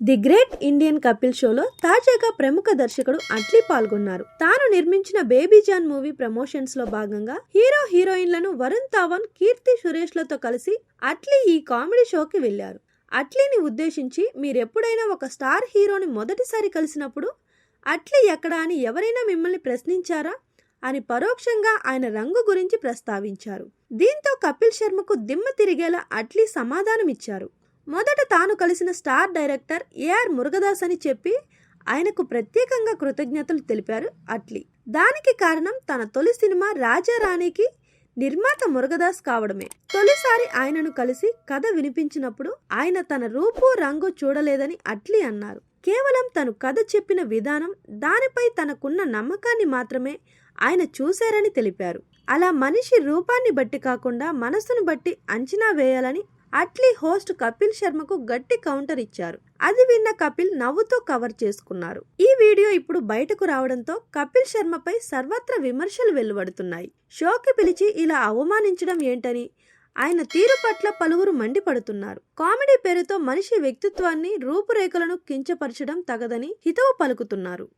The great Indian Kapil షోలో తాజాగా ప్రముఖ దర్శకుడు అట్లీ పాల్గొన్నారు. తాను నిర్మించిన బేబీ జాన్ మూవీ ప్రమోషన్స్ లో భాగంగా హీరో హీరోయిన్లను వరుణ్ ధావన్, కీర్తి సురేష్ లతో కలిసి అట్లీ ఈ కామెడీ షోకి వెళ్లారు. అట్లీని ఉద్దేశించి మీరెప్పుడైనా ఒక స్టార్ హీరోని మొదటిసారి కలిసినప్పుడు అట్లీ ఎక్కడా అని ఎవరైనా మిమ్మల్ని ప్రశ్నించారా అని పరోక్షంగా ఆయన రంగు గురించి ప్రస్తావించారు. దీంతో కపిల్ శర్మకు దిమ్మ తిరిగేలా అట్లీ సమాధానమిచ్చారు. మొదట తాను కలిసిన స్టార్ డైరెక్టర్ ఏఆర్ మురుగదాస్ అని చెప్పి ఆయనకు ప్రత్యేకంగా కృతజ్ఞతలు తెలిపారు అట్లీ. దానికి కారణం తన తొలి సినిమా రాజా రాణికి నిర్మాత మురుగదాస్ కావడమే. తొలిసారి ఆయనను కలిసి కథ వినిపించినప్పుడు ఆయన తన రూపు రంగు చూడలేదని అట్లీ అన్నారు. కేవలం తను కథ చెప్పిన విధానం, దానిపై తనకున్న నమ్మకాన్ని మాత్రమే ఆయన చూశారని తెలిపారు. అలా మనిషి రూపాన్ని బట్టి కాకుండా మనసును బట్టి అంచనా వేయాలని అట్లీ హోస్ట్ కపిల్ శర్మకు గట్టి కౌంటర్ ఇచ్చారు. అది విన్న కపిల్ నవ్వుతో కవర్ చేసుకున్నారు. ఈ వీడియో ఇప్పుడు బయటకు రావడంతో కపిల్ శర్మపై సర్వత్రా విమర్శలు వెలువడుతున్నాయి. షోకి పిలిచి ఇలా అవమానించడం ఏంటని ఆయన తీరు పట్ల పలువురు మండిపడుతున్నారు. కామెడీ పేరుతో మనిషి వ్యక్తిత్వాన్ని, రూపురేఖలను కించపరచడం తగదని హితవు పలుకుతున్నారు.